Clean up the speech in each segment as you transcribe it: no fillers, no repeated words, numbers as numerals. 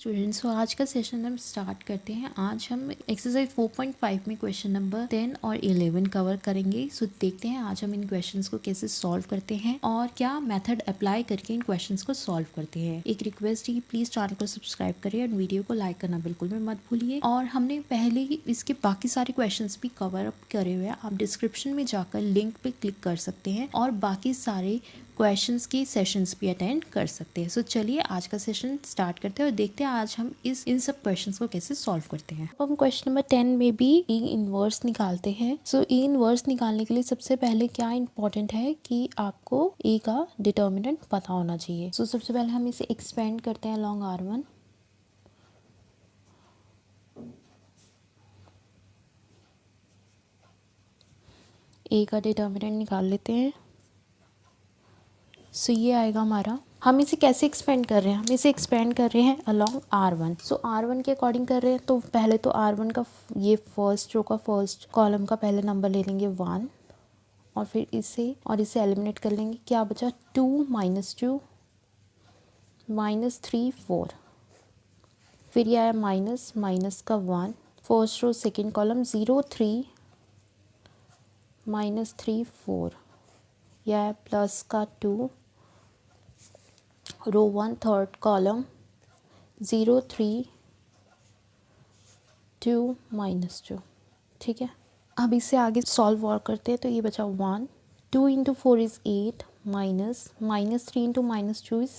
Students, तो आज का सेशन हम स्टार्ट करते हैं। आज हम एक्सरसाइज 4.5 में क्वेश्चन नंबर 10 और 11 कवर करेंगे। सो देखते हैं आज हम इन क्वेश्चंस को कैसे सॉल्व करते हैं और क्या मेथड अप्लाई करके इन क्वेश्चंस को सॉल्व करते हैं। एक रिक्वेस्ट है कि प्लीज चैनल को सब्सक्राइब करिए और वीडियो को लाइक करना बिल्कुल भी मत भूलिए। और हमने पहले ही इसके बाकी सारे क्वेश्चन भी कवर अप करे हुए हैं। आप डिस्क्रिप्शन में जाकर लिंक पे क्लिक कर सकते हैं और बाकी सारे क्वेश्चंस के सेशंस भी अटेंड कर सकते हैं। सो चलिए आज का सेशन स्टार्ट करते हैं और देखते हैं आज हम इन सब क्वेश्चंस को कैसे सॉल्व करते हैं। अब हम क्वेश्चन नंबर 10 में भी ई इनवर्स निकालते हैं। सो ई इनवर्स निकालने के लिए सबसे पहले क्या इंपॉर्टेंट है कि आपको ए का डिटर्मिनेंट पता होना चाहिए। सो सबसे पहले हम इसे एक्सपेंड करते हैं लॉन्ग R1। ए का डिटर्मिनेंट निकाल लेते हैं। सो ये आएगा हमारा। हम इसे कैसे एक्सपेंड कर रहे हैं? हम इसे एक्सपेंड कर रहे हैं अलॉन्ग R1। सो R1 के अकॉर्डिंग कर रहे हैं तो पहले तो R1 का ये फर्स्ट रो का फर्स्ट कॉलम का पहले नंबर ले लेंगे 1 और फिर इसे एलिमिनेट कर लेंगे। क्या बचा? 2 -2 -3 4। फिर ये आया माइनस माइनस का 1 फर्स्ट रो सेकेंड कॉलम 0 3 -3 4। यह आया प्लस का 2 रो 1 थर्ड कॉलम 0 3 2 -2। ठीक है, अब इसे आगे सॉल्व और करते हैं तो ये बचा 1 2 into 4 is 8 -3 into -2 is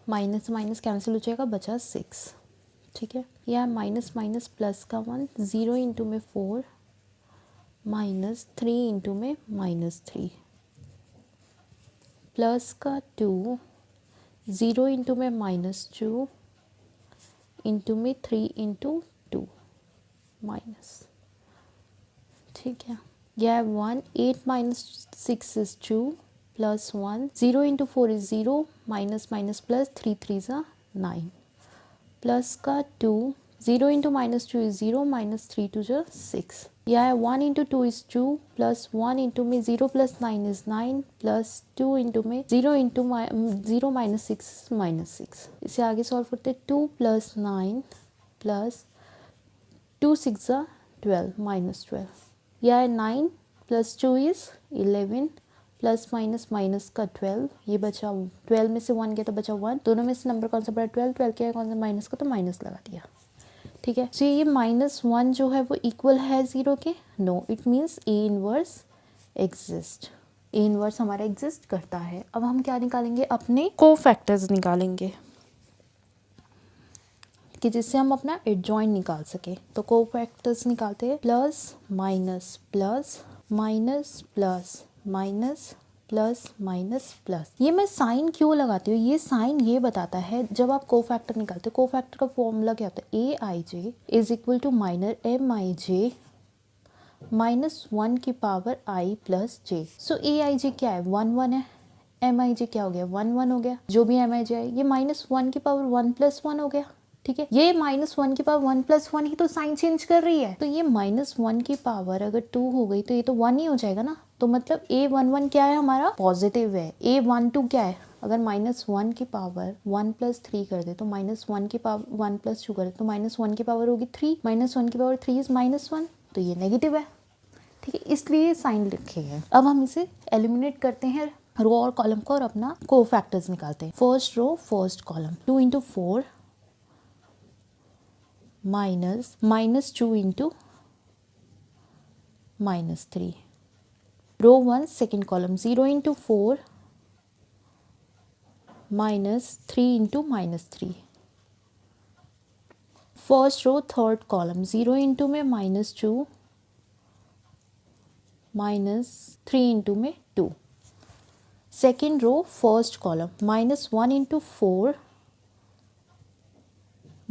minus minus cancel हो जाएगा, बचा 6। ठीक है, यह माइनस माइनस प्लस का 1 0 इंटू में 4 -3 इंटू में -3 प्लस का 2 0 इंटू में -2 इंटू में 3 इंटू 2 माइनस। ठीक है, यह 1 8 -6 is 2 plus 1 0 into 4 is 0 minus minus plus 3 3 ज़ा 9 प्लस का 2 0 इंटू -2 इज 0 माइनस 3 2 ज़ा 6। यह है 1 इंटू 2 इज 2 प्लस 1 इंटू में 0 प्लस 9 इज 9 प्लस 2 इंटू में 0 इंटू 0 -6 -6। इसे आगे सॉल्व करते 2 प्लस 9 प्लस 2 6 ज़ा 12 -12। यह है 9 plus 2 is 11 plus minus minus का 12। ये बचा 12 में से 1 गया तो बचा 1। दोनों में से नंबर कौन सा बड़ा? 12 12 क्या है कौन सा माइनस का, तो माइनस लगा दिया। ठीक है, तो ये -1 जो है वो इक्वल है 0 के? No, it means A inverse exist. A inverse हमारा एग्जिस्ट करता है। अब हम क्या निकालेंगे? अपने कोफैक्टर्स निकालेंगे कि जिससे हम अपना एडजॉइंट निकाल सके। तो कोफैक्टर्स निकालते हैं plus minus plus minus plus minus plus minus plus. ये मैं साइन क्यों लगाती हूँ? ये साइन ये बताता है जब आप कोफैक्टर निकालते हो, कोफैक्टर का फॉर्मूला क्या होता है? A I J is equal to minor M I J -1 की power I plus J. So A I जे क्या है? 1 1 है। एम आई जे क्या हो गया? 1 1 हो गया। जो भी एम आई जे है ये -1 की पावर 1 + 1 हो गया। ठीक है, ये -1 की पावर 1 + 1 ही तो साइन चेंज कर रही है। तो ये -1 की पावर अगर 2 हो गई तो ये तो 1 ही हो जाएगा ना। तो मतलब A11 क्या है? हमारा पॉजिटिव है। A12 क्या है? अगर -1 की पावर 1 + 3 कर दे तो -1 की पावर 1 + 2 कर दे तो -1 की पावर होगी 3 -1 की पावर 3 इज -1, तो ये नेगेटिव है। ठीक है, इसलिए साइन लिखे हैं। अब हम इसे एलिमिनेट करते हैं रो और कॉलम को और अपना कोफैक्टर्स निकालते हैं। First row first column 2 into 4 -2 into -3 row 1 second column 0 into 4 -3 into -3 first row third column 0 into में -2 -3 इंटू में 2 second row first column -1 into 4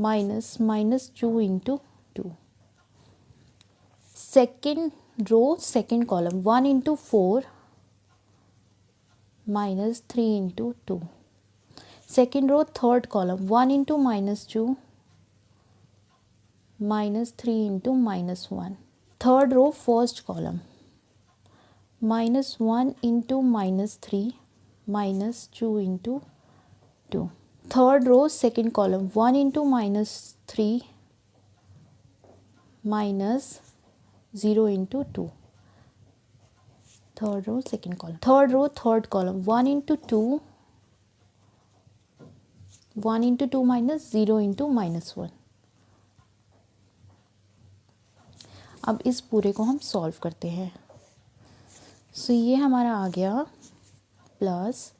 -2 into 2 second row second column 1 into 4 -3 into 2 second row third column 1 into -2 -3 into -1 third row first column -1 into -3 -2 into 2 third row second column 1 into -3 minus 0 into 2. Third row second column, third row third column 1 into 2 minus 0 into -1. अब इस पूरे को हम solve करते हैं. सो ये हमारा आ गया प्लस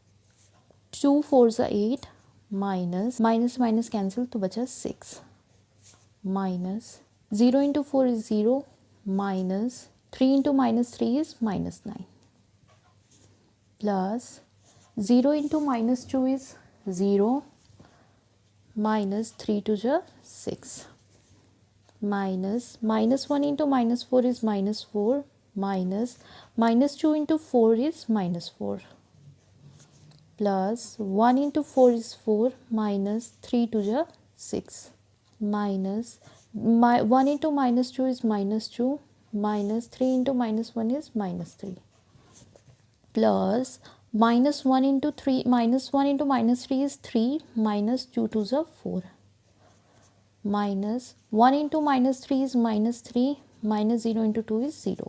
2 4 ज़ा 8 माइनस माइनस माइनस कैंसिल तो बचा 6 minus 0 into 4 is 0 minus 3 into -3 is -9 plus 0 into -2 is 0 minus 3 2 ज़ा 6 minus -1 into -4 is -4 minus -2 into 4 is -4 plus 1 into 4 is 4 minus 3 2 ज़ा 6 minus 1 into -2 is -2 minus 3 into -1 is -3 plus -1 into -3 is 3 minus 2 2 ज़ा 4 minus 1 into -3 is -3 minus 0 into 2 is 0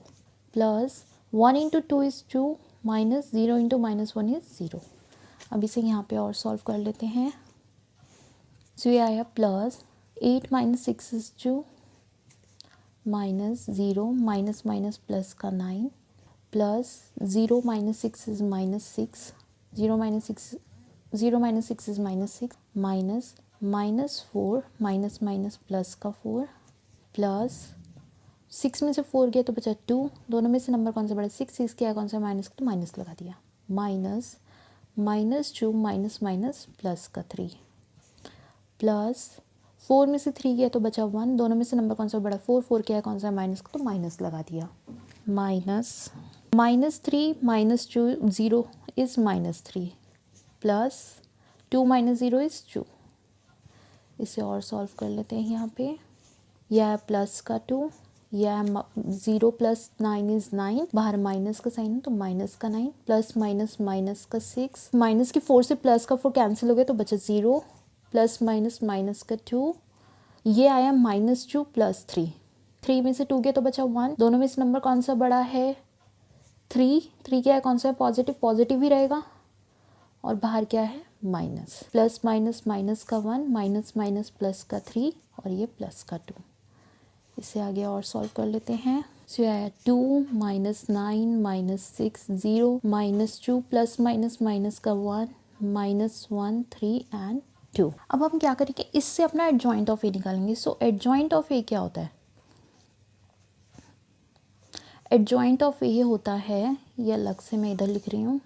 plus 1 into 2 is 2 minus 0 into -1 is 0. अब इसे यहाँ पे और solve कर लेते हैं. सो ये आया plus 8 minus 6 is 2 minus 0 minus minus plus का 9 plus 0 minus 6 is -6 0 minus 6 is -6 minus -4 minus minus plus का 4 प्लस 6 में से 4 गया तो बचा 2. दोनों में से नंबर कौन सा बड़ा, 6 किया कौन सा माइनस, तो माइनस लगा दिया. माइनस -2 माइनस माइनस प्लस का 3 प्लस 4 में से 3 गया तो बचा 1. दोनों में से नंबर कौन सा बड़ा, 4 किया कौन सा माइनस, तो माइनस लगा दिया. Minus -3 minus 2 0 is -3 plus 2 minus 0 is 2. इसे और सॉल्व कर लेते हैं. यहाँ पे यह प्लस का 2 या 0 प्लस 9 इज 9, बाहर माइनस का साइन है तो माइनस का 9 प्लस माइनस माइनस का 6 माइनस के 4 से प्लस का 4 कैंसिल हो गया तो बचा 0 प्लस माइनस माइनस का 2. ये आया -2 प्लस 3 में से 2 गया तो बचा 1. दोनों में से नंबर कौन सा बड़ा है, 3 क्या है कौन सा है, पॉजिटिव ही रहेगा. और बाहर क्या है माइनस, प्लस माइनस माइनस का 1 माइनस माइनस प्लस का 3 और ये प्लस का 2. इसे आगे और सॉल्व कर लेते हैं. सो ये आया 2 minus 9 minus 6 0 minus 2 plus minus minus का 1 माइनस 1 3 एंड 2. अब हम क्या करेंगे, इससे अपना एडजॉइंट ऑफ ए निकालेंगे. सो एडजॉइंट ऑफ ए क्या होता है, एडजॉइंट ऑफ ए होता है, ये अलग से मैं इधर लिख रही हूँ.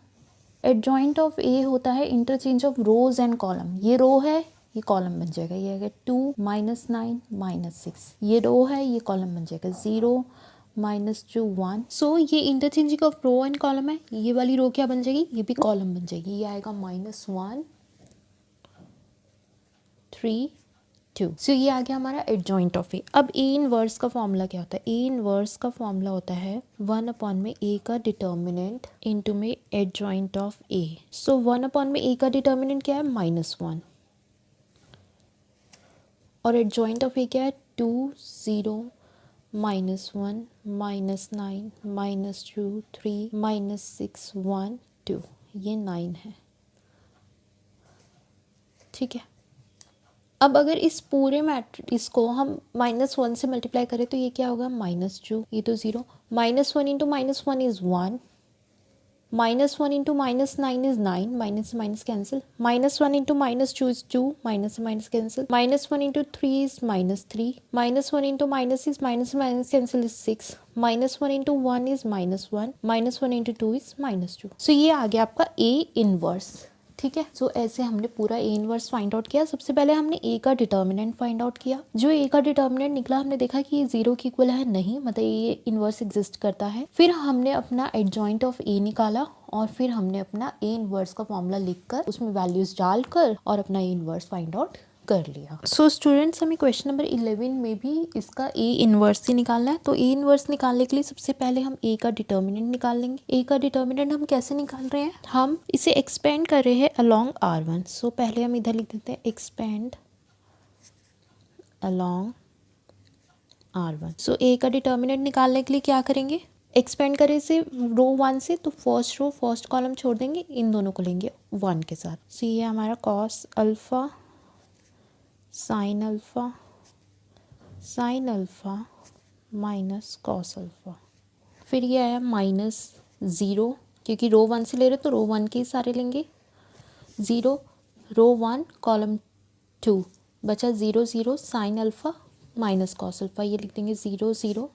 एडजॉइंट ऑफ ए होता है interchange of rose and column. ये रो है ये कॉलम बन जाएगा, ये है 2 माइनस 9 माइनस 6. ये रो है ये कॉलम बन जाएगा 0 माइनस 2 1. सो ये interchanging of row and column है. ये वाली रो क्या बन जाएगी, ये भी कॉलम बन जाएगी. ये आएगा -1 3 2. सो ये आ गया हमारा एडजॉइंट ऑफ ए. अब ए इनवर्स का फॉर्मूला क्या होता है, ए इनवर्स का फॉर्मूला होता है 1 में ए का डिटर्मिनेंट इंटू में एडजॉइंट ऑफ ए. सो 1 में ए का डिटर्मिनेंट क्या है -1 और एडजॉइंट ऑफ ए क्या है 2 0 -1 -9 -2 3 -6 1 2. ये 9 है. ठीक है. अब अगर इस पूरे मैट्रिक्स को हम -1 से मल्टीप्लाई करें तो ये क्या होगा, -2 ये तो 0 -1 into -1 is 1 -1 into -9 is 9 minus से minus cancel -1 into -2 is 2 minus से minus cancel -1 into 3 is -3 -1 into minus is minus से minus cancel is 6 -1 into 1 is -1 -1 into 2 is -2. So ये आ गया आपका ए इनवर्स. ठीक है. सो ऐसे हमने पूरा ए इनवर्स फाइंड आउट किया. सबसे पहले हमने ए का डिटर्मिनेंट फाइंड आउट किया. जो ए का डिटर्मिनेंट निकला हमने देखा कि ये 0 के इक्वल है नहीं, मतलब ये इनवर्स एग्जिस्ट करता है. फिर हमने अपना एडजॉइंट ऑफ ए निकाला और फिर हमने अपना ए इनवर्स का फॉर्मूला लिखकर उसमें वैल्यूज डालकर और अपना ए इनवर्स फाइंड आउट कर लिया। सो स्टूडेंट्स, हमें क्वेश्चन नंबर 11 में भी इसका ए इन्वर्स ही निकालना है। तो ए इन्वर्स निकालने के लिए सबसे पहले हम ए का डिटर्मिनेंट निकाल लेंगे। ए का डिटर्मिनेंट हम कैसे निकाल रहे हैं, हम इसे एक्सपेंड कर रहे हैं अलोंग R1। सो पहले हम इधर लिख देते हैं एक्सपेंड अलोंग R1। सो ए का डिटर्मिनेंट निकालने के लिए क्या करेंगे, एक्सपेंड करें इसे रो 1 से, तो फर्स्ट रो फर्स्ट कॉलम छोड़ देंगे, इन दोनों को लेंगे 1 के साथ। सो ये हमारा cos alpha sine alpha minus cos alpha. फिर ये आया -0, क्योंकि रो 1 से ले रहे तो रो 1 के ही सारे लेंगे। 0 रो 1 कॉलम 2 बचा 0 0 sine alpha minus cos alpha. ये लिख देंगे 0 0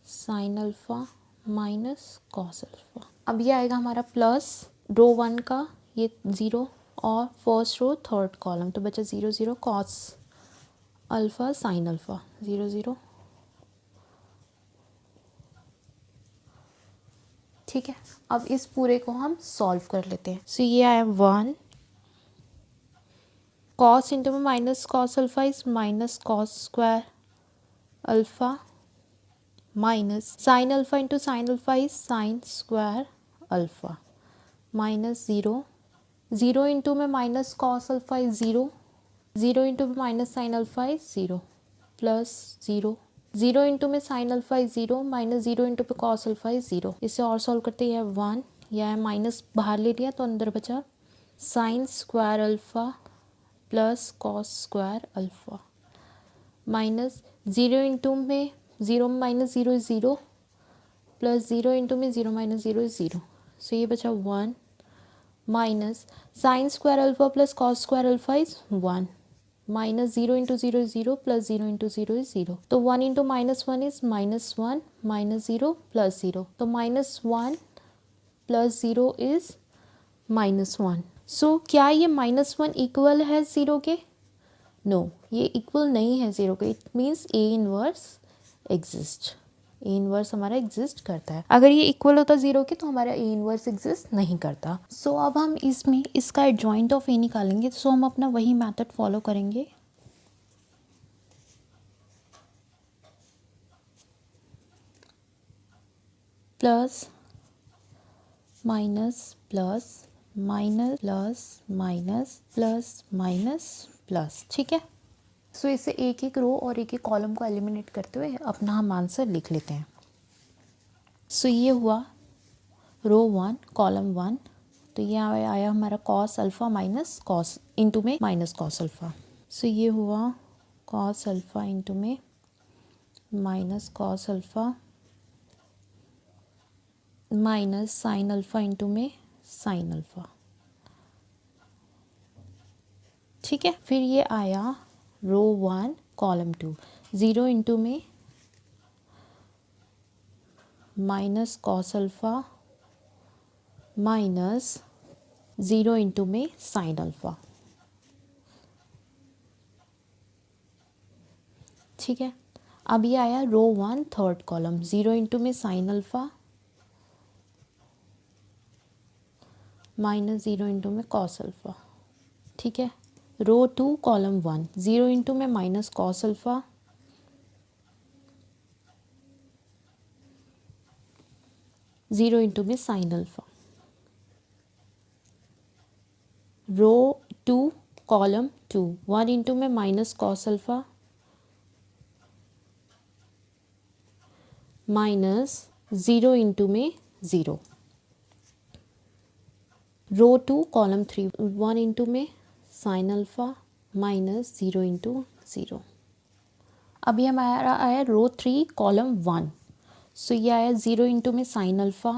sine alpha minus cos alpha. अब ये आएगा हमारा प्लस रो 1 का ये 0 और फर्स्ट रो थर्ड कॉलम, तो बचा 0 0 कॉस अल्फ़ा साइन अल्फ़ा 0 0। ठीक है, अब इस पूरे को हम सॉल्व कर लेते हैं। सो ये आया 1 कॉस इंटू में minus cos alpha is minus cos square alpha minus sine alpha into sine alpha is sine square alpha minus 0 0 into में minus cos alpha is 0 0 into में minus sine alpha is 0 plus 0 0 into में sine alpha is 0 minus 0 into पे cos alpha is 0। इसे और solve करते हैं 1, यह minus बाहर ले लिया तो अंदर बचा sign square alpha plus cos square alpha minus 0 into में 0 माइनस 0 इज 0 प्लस 0 इंटू में 0 माइनस 0 इज 0। सो ये बचा 1 minus sine square alpha plus cos square alpha is 1 minus 0 into 0 is 0 plus 0 into 0 is 0। तो 1 इंटू -1 इज -1 माइनस 0 प्लस 0, तो -1 plus 0 is -1। सो क्या ये -1 equal है 0 के? नो, ये इक्वल नहीं है 0 के। It means A inverse exist. A inverse हमारा एग्जिस्ट करता है। अगर ये इक्वल होता 0 के तो हमारा ए इनवर्स एग्जिस्ट नहीं करता। सो अब हम इसमें इसका एडजॉइंट ऑफ ए निकालेंगे। सो हम अपना वही मेथड फॉलो करेंगे। Plus minus plus minus plus minus plus minus plus. ठीक है, सो इसे एक एक रो और एक एक कॉलम को एलिमिनेट करते हुए अपना हम आंसर लिख लेते हैं। सो ये हुआ रो 1 कॉलम 1, तो ये आया हमारा cos alpha minus cos into में माइनस कॉस अल्फ़ा। सो ये हुआ कॉस अल्फ़ा इंटू में minus cos alpha minus sine alpha into में साइन अल्फ़ा। ठीक है, फिर ये आया रो 1 कॉलम 2 0 इंटू में minus cos alpha minus 0 into में साइन अल्फ़ा। ठीक है, अब ये आया रो 1 थर्ड कॉलम 0 इंटू में साइन अल्फ़ा माइनस 0 इंटू में कॉस अल्फ़ा। ठीक है, रो 2 कॉलम 1 0 इंटू में minus cos alpha zero into में साइन अल्फ़ा। रो 2 कॉलम 2 1 इंटू में minus cos alpha minus 0 into में 0। रो 2 कॉलम 3 1 इंटू में साइन अल्फ़ा माइनस 0 इंटू 0। अब ये हमारा आया रो 3 कॉलम 1, सो ये आया 0 इंटू में साइन अल्फ़ा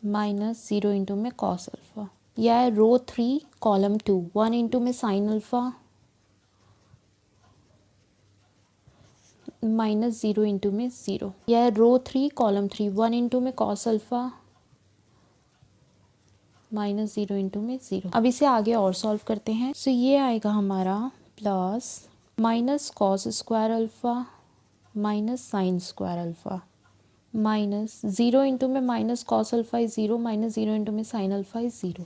माइनस 0 इंटू में कॉस अल्फ़ा। यह है रो 3 कॉलम 2 1 इंटू में साइन अल्फ़ा माइनस 0 इंटू में 0। यह है रो 3 कॉलम 3 1 इंटू में कॉस अल्फ़ा माइनस 0 इंटू में 0। अब इसे आगे और सॉल्व करते हैं। सो ये आएगा हमारा plus minus cos square alpha minus sine square alpha minus 0 into में minus cos alpha is 0 minus 0 into में sine alpha is 0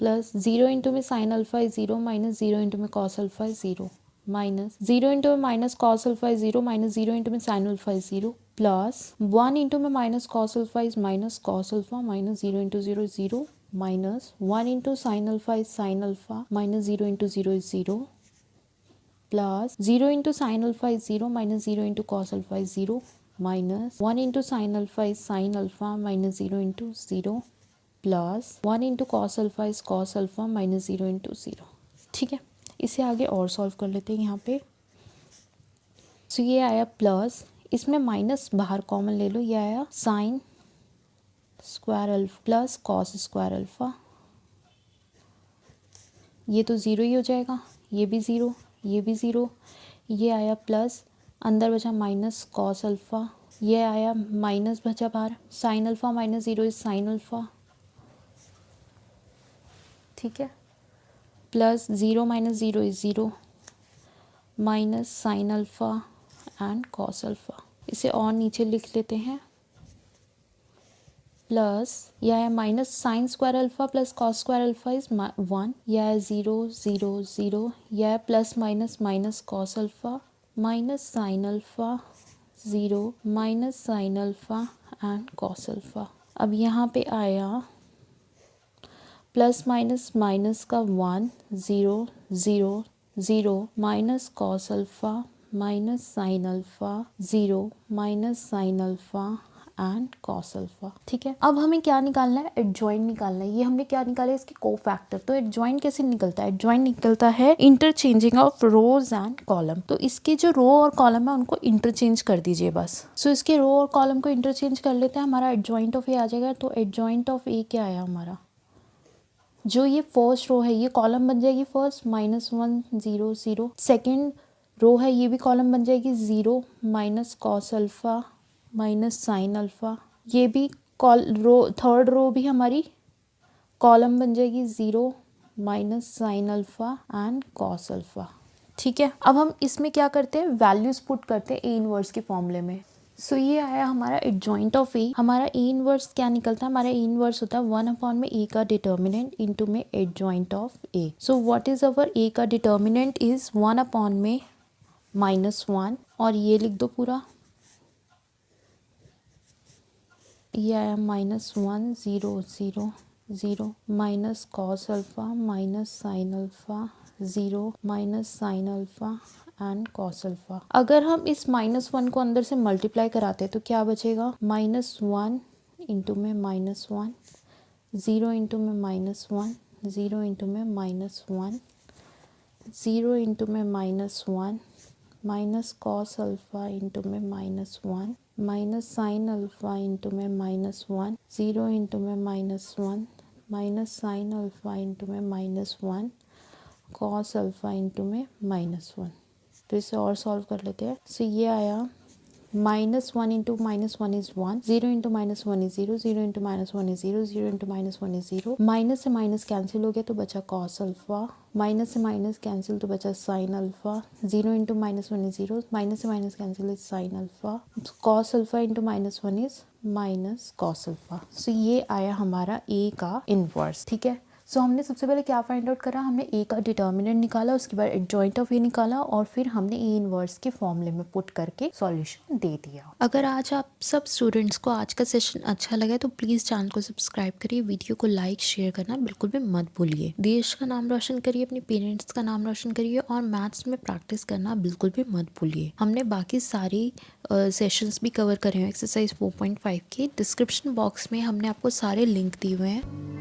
plus 0 into में sine alpha is 0 minus 0 into में cos alpha is 0 minus 0 into में minus cos alpha is 0 minus 0 into में sine alpha is 0 plus 1 into में minus cos alpha is minus cos alpha minus 0 into 0 is 0 minus 1 into sine alpha is sine alpha minus 0 into 0 is 0 plus 0 into sine alpha is 0 minus 0 into cos alpha is 0 minus 1 into sine alpha is sine alpha minus 0 into 0 plus 1 into cos alpha is cos alpha minus 0 into 0। ठीक है, इसे आगे और solve कर लेते हैं यहाँ पे। तो ये आया प्लस, इसमें माइनस बाहर कॉमन ले लो, ये आया sine square alpha plus cos square alpha, ये तो ज़ीरो ही हो जाएगा, ये भी ज़ीरो, ये भी ज़ीरो, ये आया प्लस, अंदर बचा माइनस कॉस अल्फ़ा, ये आया माइनस बचा बाहर, sine alpha minus zero is sine alpha. ठीक है, plus 0 minus 0 is 0 minus sine alpha and cos alpha. इसे और नीचे लिख लेते हैं, प्लस यह है minus sine square alpha plus cos square alpha is 1, यह है 0 0 0, यह है plus minus minus cos alpha minus sine alpha 0 minus sine alpha and cos alpha. अब यहाँ पे आया प्लस माइनस माइनस का 1 0 0 0 minus cos alpha minus sine alpha 0 minus sine alpha and cos alpha. ठीक है, अब हमें क्या निकालना है, एडजॉइंट निकालना है। ये हमने क्या निकाला है, इसके कोफैक्टर। तो एडजॉइंट कैसे निकलता है, एडजॉइंट निकलता है interchanging of rose and column. तो इसके जो रो और कॉलम है उनको इंटरचेंज कर दीजिए बस। सो इसके रो और कॉलम को इंटरचेंज कर लेते हैं, हमारा एडजॉइंट ऑफ ए आ जाएगा। तो एडजॉइंट ऑफ ए क्या आया हमारा, जो ये फर्स्ट रो है ये कॉलम बन जाएगी फर्स्ट -1 0 0, सेकेंड रो है ये भी कॉलम बन जाएगी 0 minus cos alpha minus sine alpha, ये भी थर्ड रो भी हमारी कॉलम बन जाएगी 0 minus sine alpha and cos alpha. ठीक है, अब हम इसमें क्या करते हैं, वैल्यूज पुट करते हैं ए इनवर्स के फॉर्मूले में। सो ये आया हमारा एडजॉइंट ऑफ ए। हमारा ए इनवर्स क्या निकलता है, हमारा ए इनवर्स होता है 1 में ए का डिटर्मिनेंट इंटू में adjoint of A. So what is our A का डिटर्मिनेंट इज 1 में -1, और ये लिख दो पूरा, ये आया -1 0 0 0 minus cos alpha minus sine alpha 0 minus sine alpha and cos alpha. अगर हम इस -1 को अंदर से मल्टीप्लाई कराते हैं तो क्या बचेगा, -1 इंटू में -1 0 इंटू में -1 0 इंटू में -1 0 इंटू में -1 माइनस कॉस अल्फ़ा इंटू में -1 माइनस साइन अल्फ़ा इंटू में -1 0 इंटू में -1 माइनस साइन अल्फ़ा इंटू में -1 कॉस अल्फ़ा इंटू में -1। तो इसे और सॉल्व कर लेते हैं। सो ये आया -1 into -1 is 1, 0 into -1 is 0, 0 into -1 is 0, 0 into -1 is 0, minus से माइनस कैंसिल हो गया तो बचा कॉस अल्फ़ा, माइनस से माइनस कैंसिल तो बचा sine alpha, 0 into -1 is 0, minus से minus cancel is sine alpha, cos alpha into -1 is minus cos alpha. So ये आया हमारा ए का इनवर्स। ठीक है, सो हमने सबसे पहले क्या फाइंड आउट करा, हमने ए का डिटर्मिनेंट निकाला, उसके बाद एडजॉइंट ऑफ ए निकाला, और फिर हमने ए इनवर्स के फॉर्मूले में पुट करके सॉल्यूशन दे दिया। अगर आज आप सब स्टूडेंट्स को आज का सेशन अच्छा लगा तो प्लीज़ चैनल को सब्सक्राइब करिए, वीडियो को लाइक शेयर करना बिल्कुल भी मत भूलिए। देश का नाम रोशन करिए, अपने पेरेंट्स का नाम रोशन करिए, और मैथ्स में प्रैक्टिस करना बिल्कुल भी मत भूलिए। हमने बाकी सारी सेशंस भी कवर करे हैं एक्सरसाइज 4.5 के। डिस्क्रिप्शन बॉक्स में हमने आपको सारे लिंक दिए हुए हैं।